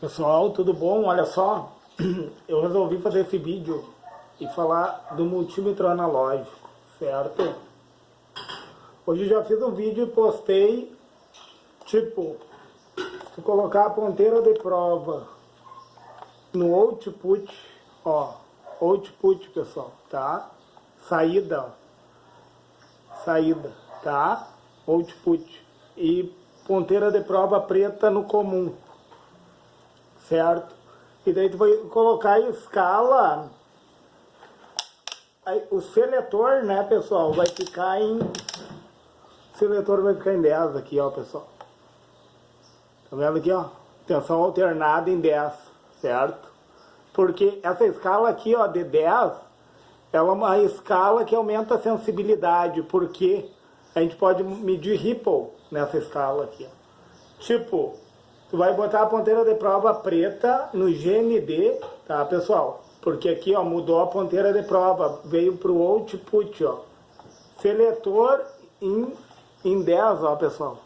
Pessoal, tudo bom? Olha só, eu resolvi fazer esse vídeo e falar do multímetro analógico, certo? Hoje eu já fiz um vídeo e postei, tipo, se colocar a ponteira de prova no output, ó, output, pessoal, tá? Saída, tá? Output. E ponteira de prova preta no comum, certo? E daí tu vai colocar a escala, aí, o seletor, né, pessoal, vai ficar em... O seletor vai ficar em 10 aqui, ó, pessoal. Tá vendo aqui, ó? Tensão alternada em 10, certo? Porque essa escala aqui, ó, de 10, ela é uma escala que aumenta a sensibilidade, porque a gente pode medir ripple nessa escala aqui, ó. Tipo, tu vai botar a ponteira de prova preta no GND, tá, pessoal? Porque aqui, ó, mudou a ponteira de prova, veio pro output, ó. Seletor em 10, ó, pessoal.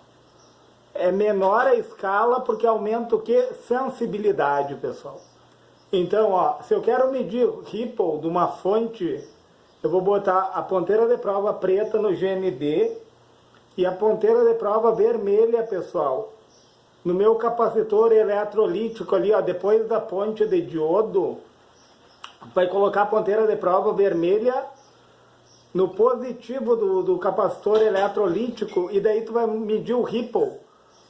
É menor a escala porque aumenta o que? Sensibilidade, pessoal. Então, ó, se eu quero medir ripple de uma fonte, eu vou botar a ponteira de prova preta no GND e a ponteira de prova vermelha, pessoal, no meu capacitor eletrolítico ali, ó, depois da ponte de diodo, vai colocar a ponteira de prova vermelha no positivo do capacitor eletrolítico e daí tu vai medir o ripple.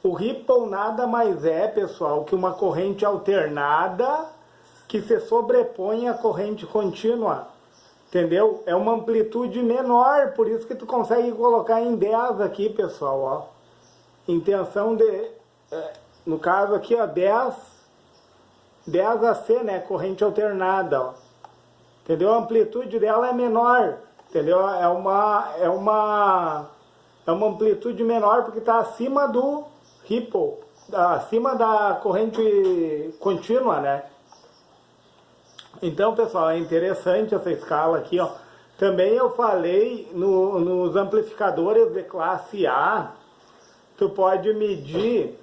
O ripple nada mais é, pessoal, que uma corrente alternada que se sobrepõe à corrente contínua. Entendeu? É uma amplitude menor, por isso que tu consegue colocar em 10 aqui, pessoal, ó. Intenção de... no caso aqui, ó, 10 AC, né, corrente alternada, ó. Entendeu? A amplitude dela é menor, entendeu? É uma amplitude menor porque está acima do ripple, acima da corrente contínua, né? Então, pessoal, é interessante essa escala aqui, ó. Também eu falei nos amplificadores de classe A, tu pode medir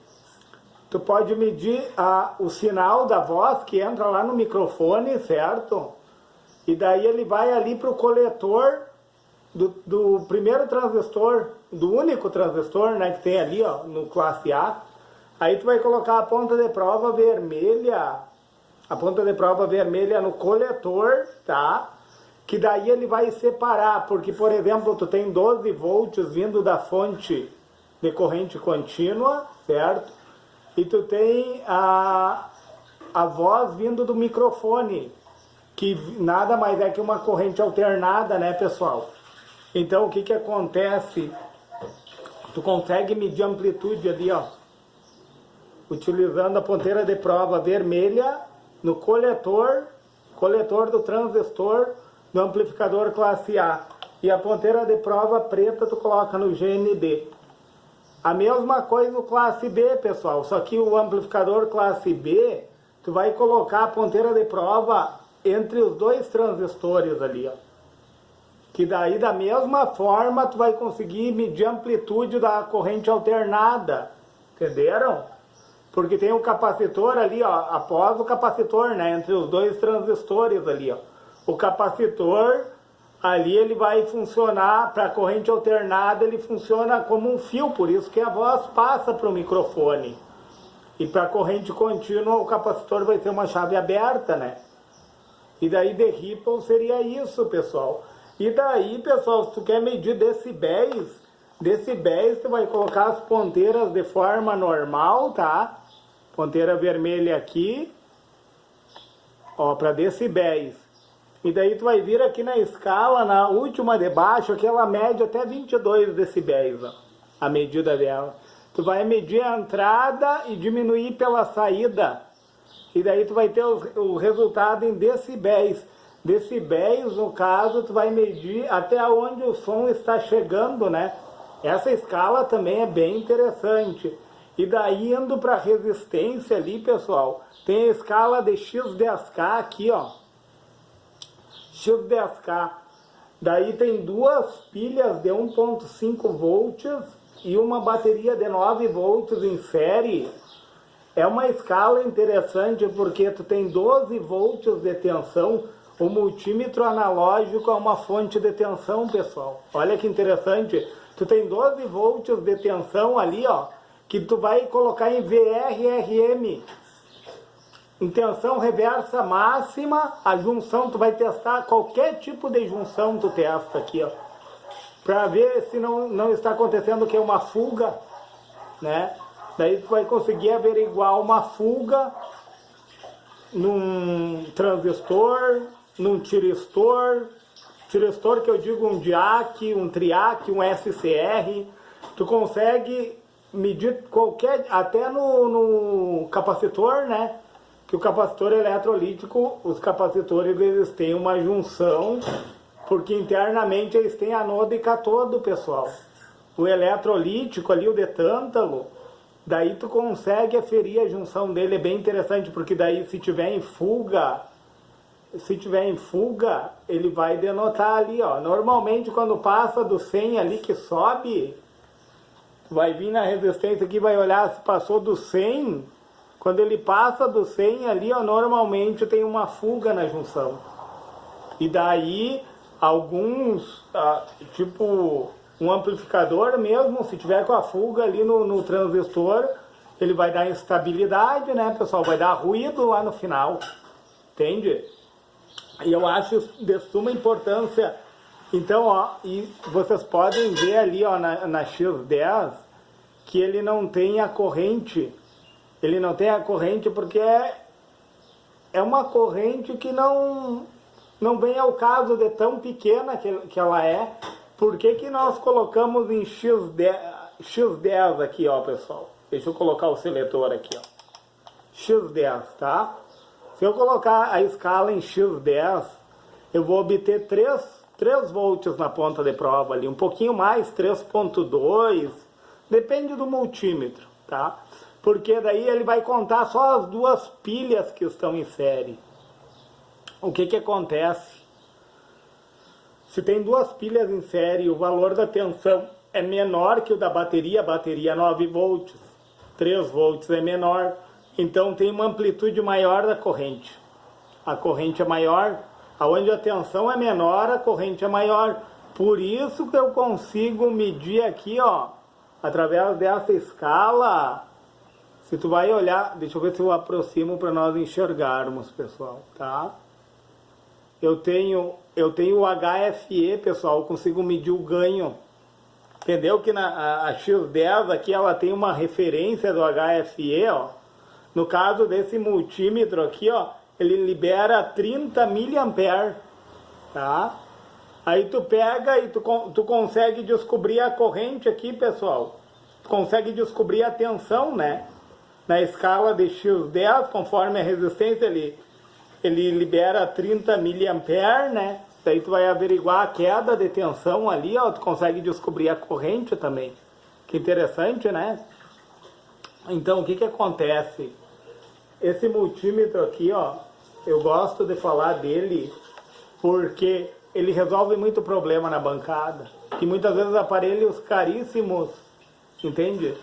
o sinal da voz que entra lá no microfone, certo? E daí ele vai ali para o coletor do primeiro transistor, do único transistor, né, que tem ali, ó, no classe A. Aí tu vai colocar a ponta de prova vermelha, no coletor, tá? Que daí ele vai separar, porque, por exemplo, tu tem 12 volts vindo da fonte de corrente contínua, certo? E tu tem a voz vindo do microfone, que nada mais é que uma corrente alternada, né, pessoal? Então, o que que acontece? Tu consegue medir a amplitude ali, ó, utilizando a ponteira de prova vermelha no coletor do transistor do amplificador classe A. E a ponteira de prova preta tu coloca no GND. A mesma coisa no classe B, pessoal, só que o amplificador classe B, tu vai colocar a ponteira de prova entre os dois transistores ali, ó. Que daí, da mesma forma, tu vai conseguir medir a amplitude da corrente alternada. Entenderam? Porque tem um capacitor ali, ó, após o capacitor, né, entre os dois transistores ali, ó. O capacitor, ali ele vai funcionar, para a corrente alternada, ele funciona como um fio, por isso que a voz passa para o microfone. E para a corrente contínua, o capacitor vai ter uma chave aberta, né? E daí de ripple seria isso, pessoal. E daí, pessoal, se tu quer medir decibéis, tu vai colocar as ponteiras de forma normal, tá? Ponteira vermelha aqui, ó, para decibéis. E daí tu vai vir aqui na escala, na última de baixo, aquela média até 22 decibéis, ó, a medida dela. Tu vai medir a entrada e diminuir pela saída. E daí tu vai ter o resultado em decibéis. Decibéis, no caso, tu vai medir até onde o som está chegando, né? Essa escala também é bem interessante. E daí, indo para resistência ali, pessoal, tem a escala de X10K aqui, ó. X10K. Daí tem duas pilhas de 1.5 volts e uma bateria de 9 volts em série. É uma escala interessante porque tu tem 12 volts de tensão. O multímetro analógico é uma fonte de tensão, pessoal. Olha que interessante. Tu tem 12 volts de tensão ali, ó, que tu vai colocar em VRRM. Em tensão reversa máxima, a junção, tu vai testar qualquer tipo de junção, tu testa aqui, ó. Para ver se não está acontecendo que é uma fuga, né? Daí tu vai conseguir averiguar uma fuga num transistor, num tiristor que eu digo um DIAC, um TRIAC, um SCR. Tu consegue medir qualquer, até no capacitor, né? Que o capacitor eletrolítico, os capacitores eles têm uma junção, porque internamente eles têm anodo e cátodo, pessoal. O eletrolítico ali, o de tântalo, daí tu consegue aferir a junção dele, é bem interessante, porque daí se tiver em fuga, ele vai denotar ali, ó. Normalmente quando passa do 100 ali que sobe, vai vir na resistência aqui, vai olhar se passou do 100, quando ele passa do 100 ali, ó, normalmente tem uma fuga na junção. E daí, alguns, tipo um amplificador mesmo, se tiver com a fuga ali no transistor, ele vai dar instabilidade, né, pessoal? Vai dar ruído lá no final, entende? E eu acho de suma importância. Então, ó, e vocês podem ver ali, ó, na X10, que ele não tem a corrente. Ele não tem a corrente porque é uma corrente que não vem ao caso de tão pequena que ela é. Por que nós colocamos em X10 aqui, ó, pessoal? Deixa eu colocar o seletor aqui, ó. X10, tá? Se eu colocar a escala em X10, eu vou obter 3 volts na ponta de prova ali. Um pouquinho mais, 3.2, depende do multímetro, tá? Porque daí ele vai contar só as 2 pilhas que estão em série. O que acontece? Se tem 2 pilhas em série, o valor da tensão é menor que o da bateria, a bateria 9 volts, 3 volts é menor, então tem uma amplitude maior da corrente. A corrente é maior, aonde a tensão é menor, a corrente é maior. Por isso que eu consigo medir aqui, ó, através dessa escala. Se tu vai olhar, deixa eu ver se eu aproximo para nós enxergarmos, pessoal, tá? Eu tenho o HFE, pessoal, eu consigo medir o ganho. Entendeu que a X10 aqui, ela tem uma referência do HFE, ó. No caso desse multímetro aqui, ó, ele libera 30 mA, tá? Aí tu pega e tu consegue descobrir a corrente aqui, pessoal. Tu consegue descobrir a tensão, né? Na escala de X10, conforme a resistência, ele libera 30 mA, né? Daí tu vai averiguar a queda de tensão ali, ó, tu consegue descobrir a corrente também. Que interessante, né? Então, o que acontece? Esse multímetro aqui, ó, eu gosto de falar dele porque ele resolve muito problema na bancada. Que muitas vezes aparelhos caríssimos, entende?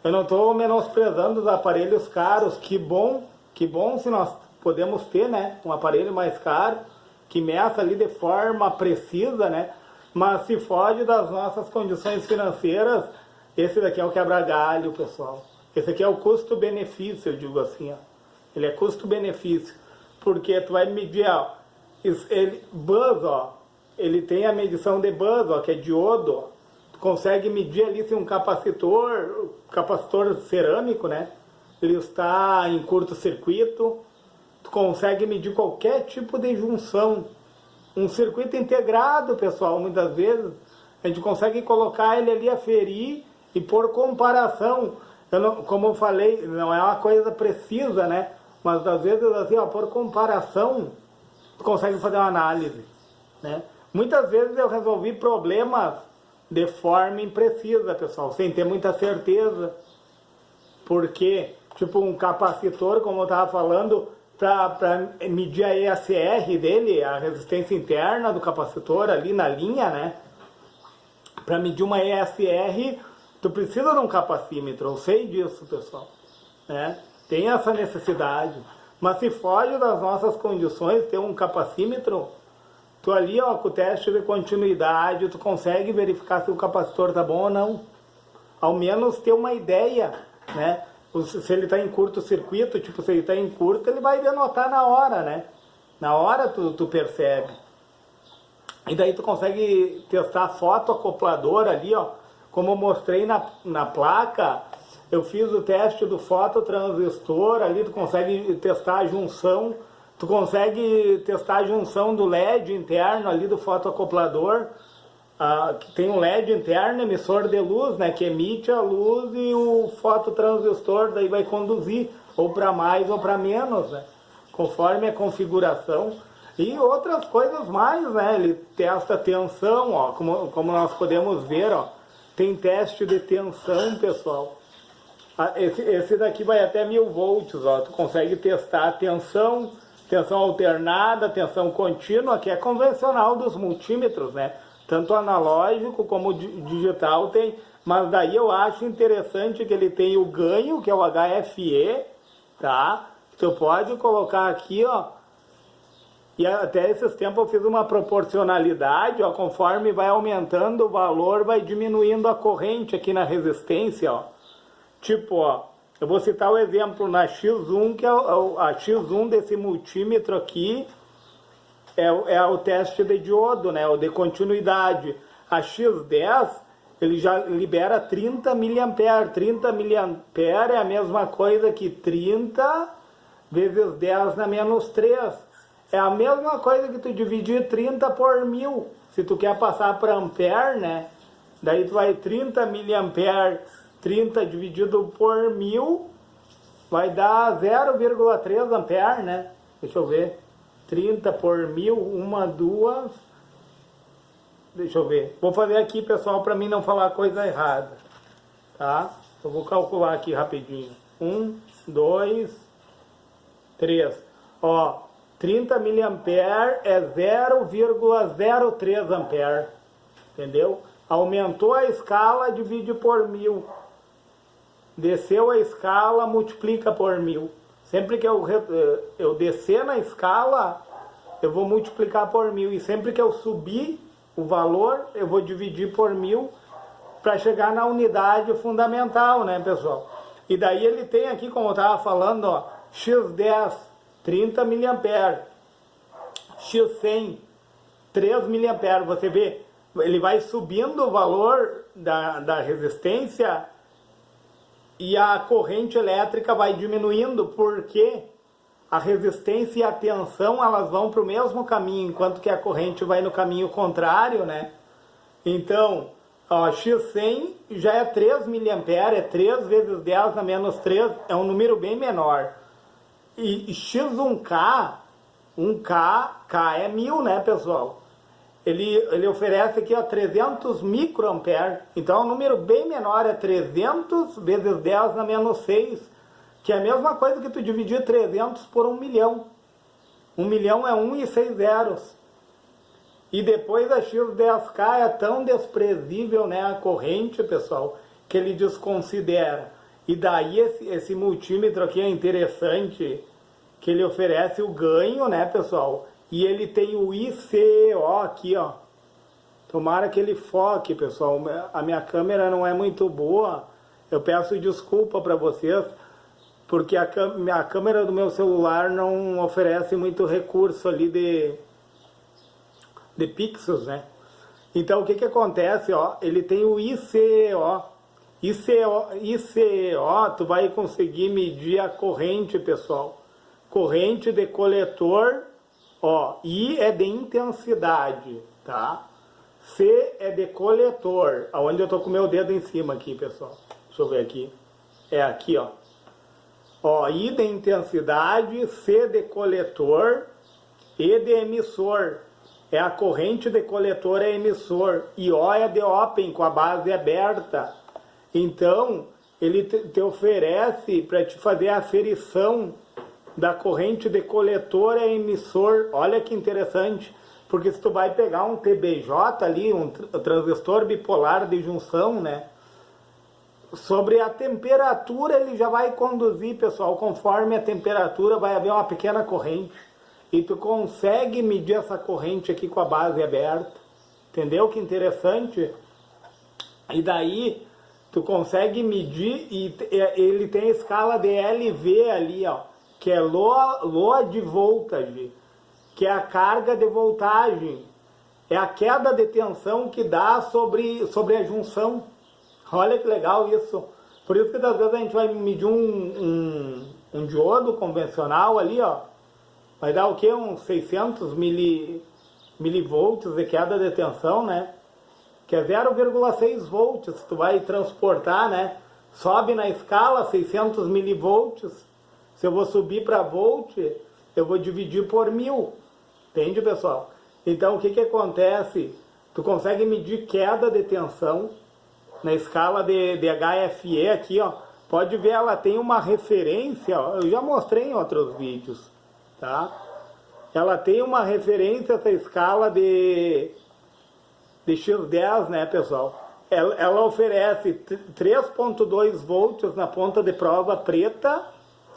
Eu não estou menosprezando os aparelhos caros, que bom se nós podemos ter, né, um aparelho mais caro, que meça ali de forma precisa, né, mas se foge das nossas condições financeiras, esse daqui é o quebra-galho, pessoal. Esse aqui é o custo-benefício, eu digo assim, ó. Ele é custo-benefício, porque tu vai medir, ó, buzz, ó, ele tem a medição de buzz, ó, que é diodo, ó. Consegue medir ali se um capacitor cerâmico, né? Ele está em curto-circuito. Tu consegue medir qualquer tipo de junção. Um circuito integrado, pessoal, muitas vezes, a gente consegue colocar ele ali, aferir e por comparação. Como eu falei, não é uma coisa precisa, né? Mas às vezes, assim, ó, por comparação, tu consegue fazer uma análise, né? Muitas vezes eu resolvi problemas de forma imprecisa, pessoal, sem ter muita certeza. Porque, tipo, um capacitor, como eu estava falando, para medir a ESR dele, a resistência interna do capacitor ali na linha, né? Para medir uma ESR, tu precisa de um capacímetro, eu sei disso, pessoal. né? Tem essa necessidade. Mas se foge das nossas condições, ter um capacímetro, tu ali, ó, com o teste de continuidade, tu consegue verificar se o capacitor tá bom ou não. Ao menos ter uma ideia, né? Se ele está em curto-circuito, tipo, se ele está em curto, ele vai denotar na hora, né? Na hora tu percebe. E daí tu consegue testar a fotoacoplador ali, ó. Como eu mostrei na placa, eu fiz o teste do fototransistor, ali tu consegue testar a junção, tu consegue testar a junção do LED interno ali do fotoacoplador, que tem um LED interno, emissor de luz, né, que emite a luz, e o fototransistor daí vai conduzir ou para mais ou para menos, né, conforme a configuração. E outras coisas mais, né, ele testa a tensão, ó, como nós podemos ver, ó, tem teste de tensão, pessoal. Esse daqui vai até 1000 volts, ó, tu consegue testar a tensão alternada, tensão contínua, que é convencional dos multímetros, né? Tanto analógico como digital tem, mas daí eu acho interessante que ele tem o ganho, que é o HFE, tá? Tu pode colocar aqui, ó, e até esses tempos eu fiz uma proporcionalidade, ó, conforme vai aumentando o valor, vai diminuindo a corrente aqui na resistência, ó. Tipo, ó, eu vou citar o exemplo na X1, que é a X1 desse multímetro aqui, é o teste de diodo, né, o de continuidade. A X10, ele já libera 30 mA. 30 mA é a mesma coisa que 30 vezes 10 na menos 3. É a mesma coisa que tu dividir 30 por 1000. Se tu quer passar para ampere, né, daí tu vai 30 mA, 30 dividido por 1000, vai dar 0,3 ampere, né? Deixa eu ver. 30 por 1000, 1, 2... Deixa eu ver. Vou fazer aqui, pessoal, para mim não falar coisa errada. Tá? Eu vou calcular aqui rapidinho. 1, 2, 3. Ó, 30 mA é 0,03 ampere. Entendeu? Aumentou a escala, divide por 1000. Desceu a escala, multiplica por 1000. Sempre que eu descer na escala, eu vou multiplicar por 1000. E sempre que eu subir o valor, eu vou dividir por 1000 para chegar na unidade fundamental, né, pessoal? E daí ele tem aqui, como eu estava falando, ó, X10, 30 mA. X100, 3 mA. Você vê, ele vai subindo o valor da resistência e a corrente elétrica vai diminuindo, porque a resistência e a tensão, elas vão para o mesmo caminho, enquanto que a corrente vai no caminho contrário, né? Então, ó, X100 já é 3 mA, é 3 vezes 10 na menos 3, é um número bem menor. E X1K, 1K é 1000, né, pessoal? Ele oferece aqui, ó, 300 microampere, então é um número bem menor, é 300 vezes 10 na menos 6, que é a mesma coisa que tu dividir 300 por 1 milhão. 1 milhão é 1 e 6 zeros. E depois a X10K é tão desprezível, né, a corrente, pessoal, que ele desconsidera. E daí esse multímetro aqui é interessante, que ele oferece o ganho, né, pessoal? E ele tem o ICO aqui, ó. Tomara que ele foque, pessoal. A minha câmera não é muito boa. Eu peço desculpa para vocês, porque a câmera do meu celular não oferece muito recurso ali de pixels, né? Então, o que acontece, ó? Ele tem o ICO. ICO, tu vai conseguir medir a corrente, pessoal. Corrente de coletor, ó, I é de intensidade, tá? C é de coletor, aonde eu tô com o meu dedo em cima aqui, pessoal. Deixa eu ver aqui. É aqui, ó. Ó, I de intensidade, C de coletor, E de emissor. É a corrente de coletor é emissor. E O é de open, com a base aberta. Então, ele te oferece para te fazer a aferição da corrente de coletor a emissor. Olha que interessante, porque se tu vai pegar um TBJ ali, um transistor bipolar de junção, né? Sobre a temperatura, ele já vai conduzir, pessoal, conforme a temperatura vai haver uma pequena corrente. E tu consegue medir essa corrente aqui com a base aberta. Entendeu que interessante? E daí tu consegue medir e ele tem a escala de LV ali, ó, que é Load de voltage, que é a carga de voltagem. É a queda de tensão que dá sobre a junção. Olha que legal isso. Por isso que às vezes a gente vai medir um diodo convencional ali, ó. Vai dar o quê? Uns 600 milivolts de queda de tensão, né? Que é 0,6 volts. Tu vai transportar, né? Sobe na escala 600 milivolts. Se eu vou subir para volt, eu vou dividir por 1000. Entende, pessoal? Então, o que acontece? Tu consegue medir queda de tensão na escala de HFE aqui, ó. Pode ver, ela tem uma referência, ó, eu já mostrei em outros vídeos, tá? Ela tem uma referência, essa escala de X10, né, pessoal? Ela oferece 3,2 volts na ponta de prova preta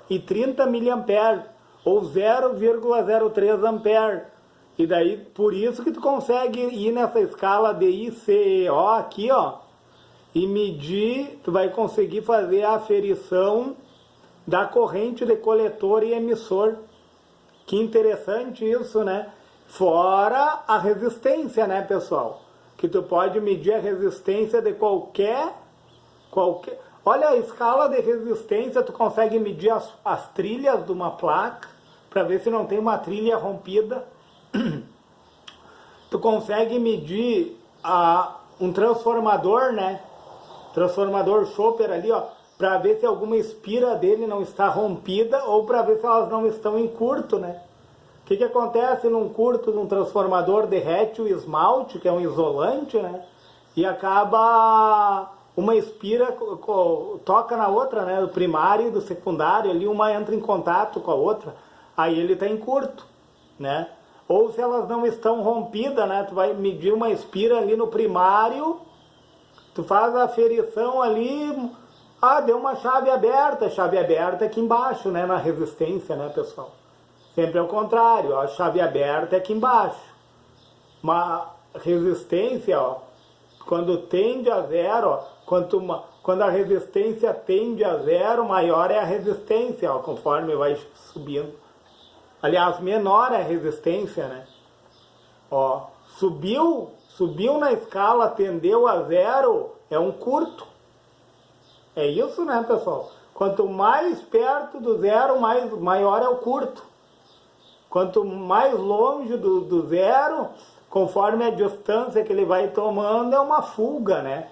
e 30 mA, ou 0,03 ampere. E daí, por isso que tu consegue ir nessa escala de ICO aqui, ó, e medir, tu vai conseguir fazer a aferição da corrente de coletor e emissor. Que interessante isso, né? Fora a resistência, né, pessoal? Que tu pode medir a resistência de qualquer... Olha, a escala de resistência, tu consegue medir as trilhas de uma placa, para ver se não tem uma trilha rompida. Tu consegue medir um transformador, né? Transformador Chopper ali, ó, para ver se alguma espira dele não está rompida ou para ver se elas não estão em curto, né? O que acontece num curto de um transformador? Derrete o esmalte, que é um isolante, né? E acaba uma espira toca na outra, né? Do primário e do secundário, ali uma entra em contato com a outra, aí ele está em curto, né? Ou se elas não estão rompidas, né? Tu vai medir uma espira ali no primário, tu faz a aferição ali, deu uma chave aberta aqui embaixo, né? Na resistência, né, pessoal? Sempre ao contrário, a chave aberta é aqui embaixo. Uma resistência, ó, quando tende a zero, ó, quando a resistência tende a zero, maior é a resistência, ó, conforme vai subindo. Aliás, menor é a resistência, né? Ó, subiu na escala, tendeu a zero, é um curto. É isso, né, pessoal? Quanto mais perto do zero, maior é o curto. Quanto mais longe do zero, conforme a distância que ele vai tomando, é uma fuga, né?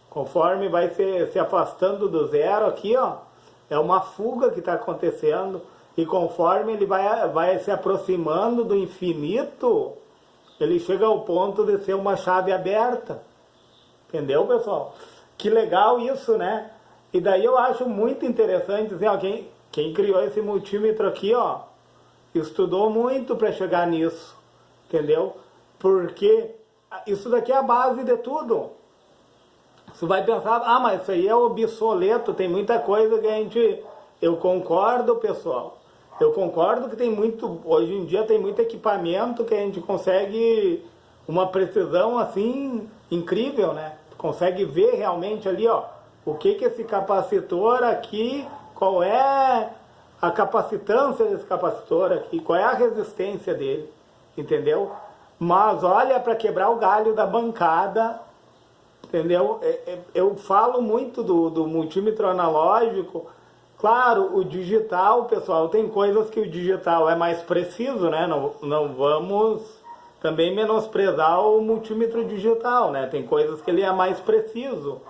Conforme vai se afastando do zero aqui, ó, é uma fuga que está acontecendo. E conforme ele vai se aproximando do infinito, ele chega ao ponto de ser uma chave aberta. Entendeu, pessoal? Que legal isso, né? E daí eu acho muito interessante, assim, ó, quem criou esse multímetro aqui, ó, estudou muito para chegar nisso. Entendeu? Porque isso daqui é a base de tudo. Você vai pensar, mas isso aí é obsoleto, tem muita coisa que eu concordo, pessoal. Eu concordo que hoje em dia tem muito equipamento que a gente consegue uma precisão assim incrível, né? Consegue ver realmente ali, ó, o que esse capacitor aqui, qual é a capacitância desse capacitor aqui, qual é a resistência dele, entendeu? Mas olha, para quebrar o galho da bancada, entendeu? Eu falo muito do multímetro analógico. Claro, o digital, pessoal, tem coisas que o digital é mais preciso, né? Não vamos também menosprezar o multímetro digital, né? Tem coisas que ele é mais preciso.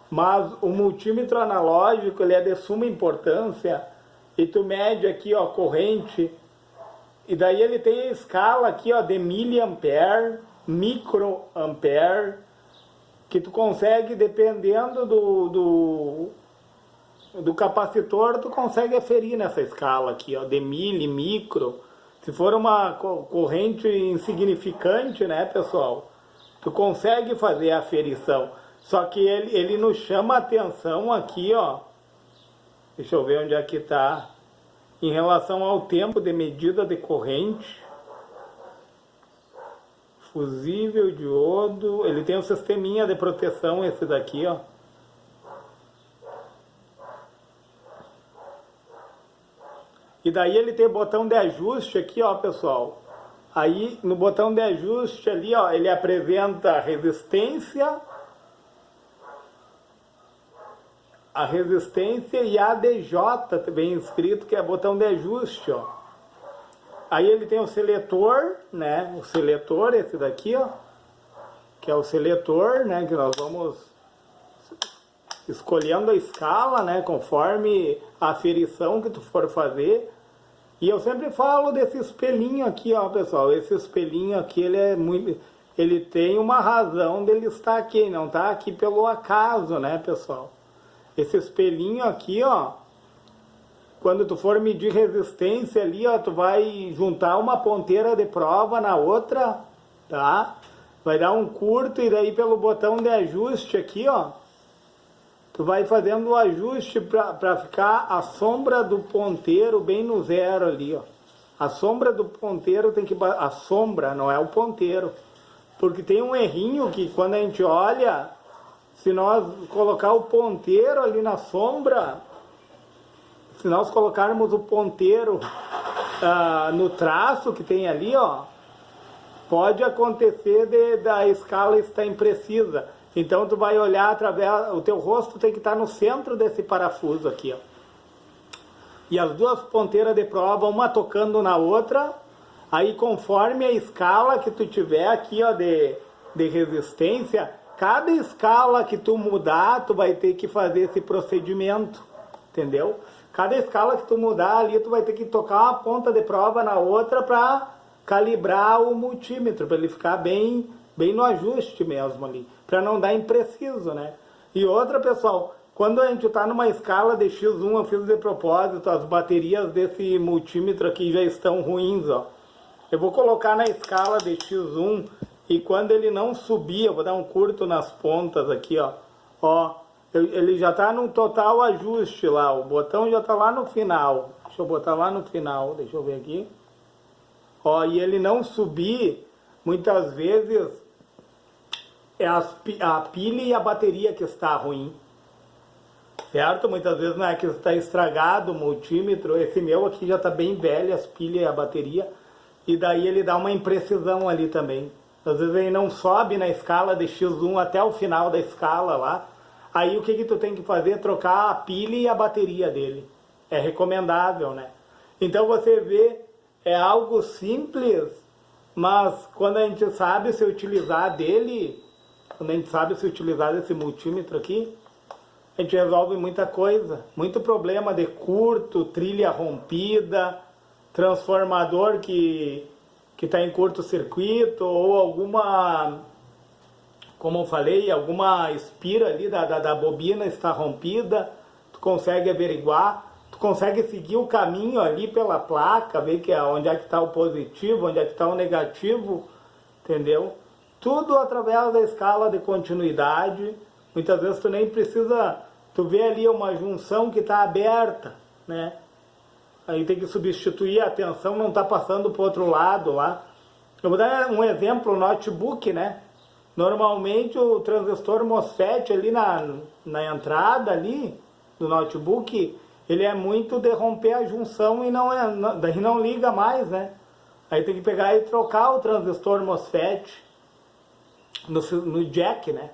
Mas o multímetro analógico, ele é de suma importância. E tu mede aqui, ó, corrente. E daí ele tem a escala aqui, ó, de miliampere, microampere, que tu consegue, dependendo do capacitor, tu consegue aferir nessa escala aqui, ó, de mili, micro. Se for uma corrente insignificante, né, pessoal, tu consegue fazer a aferição. Só que ele nos chama a atenção aqui, ó. Deixa eu ver onde é que tá. Em relação ao tempo de medida de corrente. Fusível diodo. Ele tem um sisteminha de proteção, esse daqui, ó. E daí ele tem botão de ajuste aqui, ó, pessoal. Aí no botão de ajuste ali, ó, ele apresenta a resistência e a ADJ, também escrito, que é botão de ajuste, ó. Aí ele tem o seletor, né? O seletor, esse daqui, ó, que é o seletor, né? Que nós vamos escolhendo a escala, né? Conforme a aferição que tu for fazer. E eu sempre falo desse espelhinho aqui, ó, pessoal. Esse espelhinho aqui, ele tem uma razão dele estar aqui, não tá aqui pelo acaso, né, pessoal? Esse espelhinho aqui, ó, quando tu for medir resistência ali, ó, tu vai juntar uma ponteira de prova na outra, tá? Vai dar um curto e daí pelo botão de ajuste aqui, ó, tu vai fazendo o ajuste para ficar a sombra do ponteiro bem no zero ali, ó. A sombra do ponteiro tem que... A sombra, não é o ponteiro. Porque tem um errinho que quando a gente olha, se nós colocar o ponteiro ali na sombra, se nós colocarmos o ponteiro no traço que tem ali, ó, pode acontecer da escala estar imprecisa. Então tu vai olhar através, o teu rosto tem que estar no centro desse parafuso aqui, ó. E as duas ponteiras de prova, uma tocando na outra, aí conforme a escala que tu tiver aqui, ó, de resistência, cada escala que tu mudar, tu vai ter que fazer esse procedimento, entendeu? Cada escala que tu mudar ali, tu vai ter que tocar uma ponta de prova na outra para calibrar o multímetro, para ele ficar bem no ajuste mesmo ali, para não dar impreciso, né? E outra, pessoal, quando a gente está numa escala de X1, eu fiz de propósito, as baterias desse multímetro aqui já estão ruins, ó. Eu vou colocar na escala de X1 e quando ele não subir, eu vou dar um curto nas pontas aqui, ó. Ó, ele já está no total ajuste lá, o botão já está lá no final. Deixa eu botar lá no final, deixa eu ver aqui. Ó, e ele não subir, muitas vezes é a pilha e a bateria que está ruim, certo? Muitas vezes não é que está estragado o multímetro, esse meu aqui já está bem velho, as pilhas e a bateria, e daí ele dá uma imprecisão ali também. Às vezes ele não sobe na escala de X1 até o final da escala lá, aí o que tu tem que fazer? Trocar a pilha e a bateria dele. É recomendável, né? Então você vê, é algo simples, mas quando a gente sabe se utilizar dele, quando a gente sabe se utilizar desse multímetro aqui, a gente resolve muita coisa. Muito problema de curto, trilha rompida, transformador que está em curto-circuito, ou alguma, como eu falei, alguma espira ali da bobina está rompida, tu consegue averiguar, tu consegue seguir o caminho ali pela placa, ver onde é que está o positivo, onde é que está o negativo, entendeu? Tudo através da escala de continuidade. Muitas vezes tu nem precisa, tu vê ali uma junção que está aberta, né? Aí tem que substituir, a tensão não está passando para o outro lado lá. Eu vou dar um exemplo, o notebook, né? Normalmente o transistor MOSFET ali na entrada ali do notebook, ele é muito de romper a junção e daí não liga mais, né? Aí tem que pegar e trocar o transistor MOSFET no jack, né?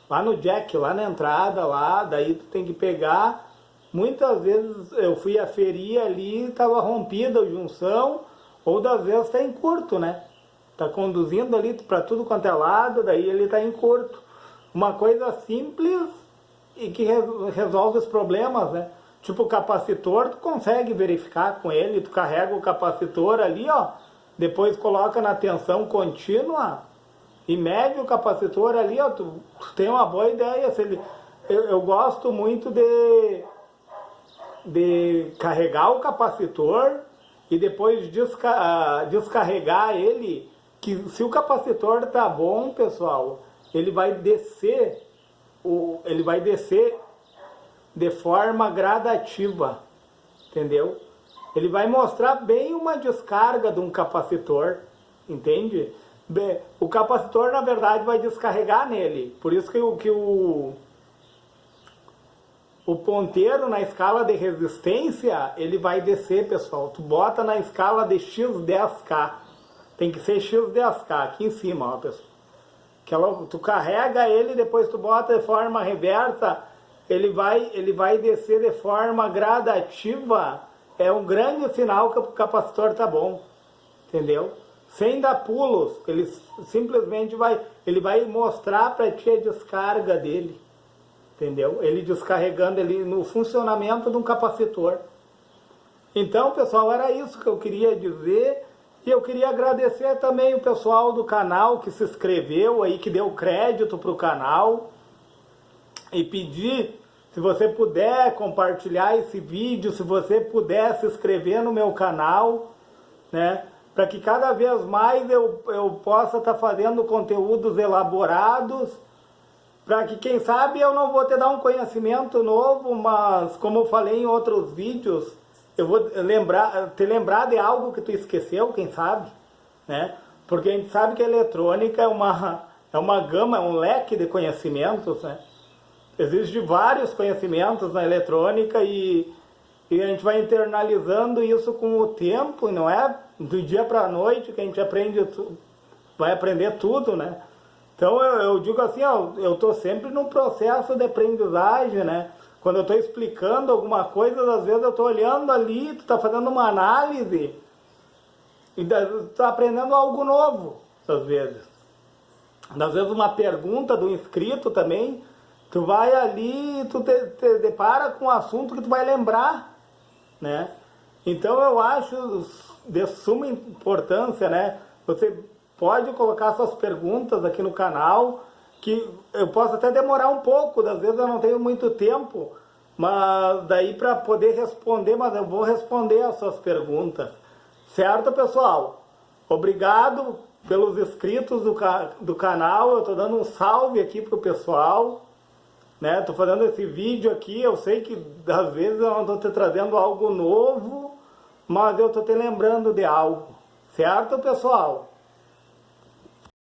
Lá no jack, lá na entrada, lá, daí tu tem que pegar. Muitas vezes eu fui aferir ali, estava rompida a junção, ou das vezes está em curto, né? Está conduzindo ali para tudo quanto é lado, daí ele está em curto. Uma coisa simples e que resolve os problemas, né? Tipo o capacitor, tu consegue verificar com ele, tu carrega o capacitor ali, ó, depois coloca na tensão contínua e mede o capacitor ali, ó, tu tem uma boa ideia. Se ele, eu gosto muito de carregar o capacitor e depois descarregar ele, que se o capacitor tá bom, pessoal, ele vai descer ele vai descer de forma gradativa, entendeu? Ele vai mostrar bem uma descarga de um capacitor, entende? O capacitor, na verdade, vai descarregar nele. Por isso que o ponteiro na escala de resistência, ele vai descer, pessoal. Tu bota na escala de X10K. Tem que ser X10K, aqui em cima, ó, pessoal. Tu carrega ele, depois tu bota de forma reversa, ele vai descer de forma gradativa. É um grande sinal que o capacitor tá bom, entendeu? Sem dar pulos, ele simplesmente vai mostrar para ti a descarga dele, entendeu? Ele descarregando ele no funcionamento de um capacitor. Então, pessoal, era isso que eu queria dizer. E eu queria agradecer também o pessoal do canal que se inscreveu aí, que deu crédito para o canal. E pedir, se você puder compartilhar esse vídeo, se você puder se inscrever no meu canal, né? Para que cada vez mais eu possa estar fazendo conteúdos elaborados, para que, quem sabe, eu não vou te dar um conhecimento novo, mas, como eu falei em outros vídeos, eu vou te lembrar de algo que tu esqueceu, quem sabe, né? Porque a gente sabe que a eletrônica é uma gama, é um leque de conhecimentos, né? Existem vários conhecimentos na eletrônica e a gente vai internalizando isso com o tempo, não é do dia para a noite que a gente vai aprender tudo, né? Então eu digo assim, ó, eu estou sempre num processo de aprendizagem, né? Quando eu estou explicando alguma coisa, às vezes eu estou olhando ali, tu está fazendo uma análise e tu está aprendendo algo novo, às vezes. Às vezes uma pergunta do inscrito também, tu vai ali e tu te depara com um assunto que tu vai lembrar, né? Então eu acho de suma importância, né? Você pode colocar suas perguntas aqui no canal, que eu posso até demorar um pouco, às vezes eu não tenho muito tempo, mas daí para poder responder, mas eu vou responder as suas perguntas. Certo, pessoal? Obrigado pelos inscritos do canal, eu estou dando um salve aqui pro pessoal, né? Estou fazendo esse vídeo aqui, eu sei que às vezes eu não estou te trazendo algo novo, mas eu estou te lembrando de algo. Certo, pessoal?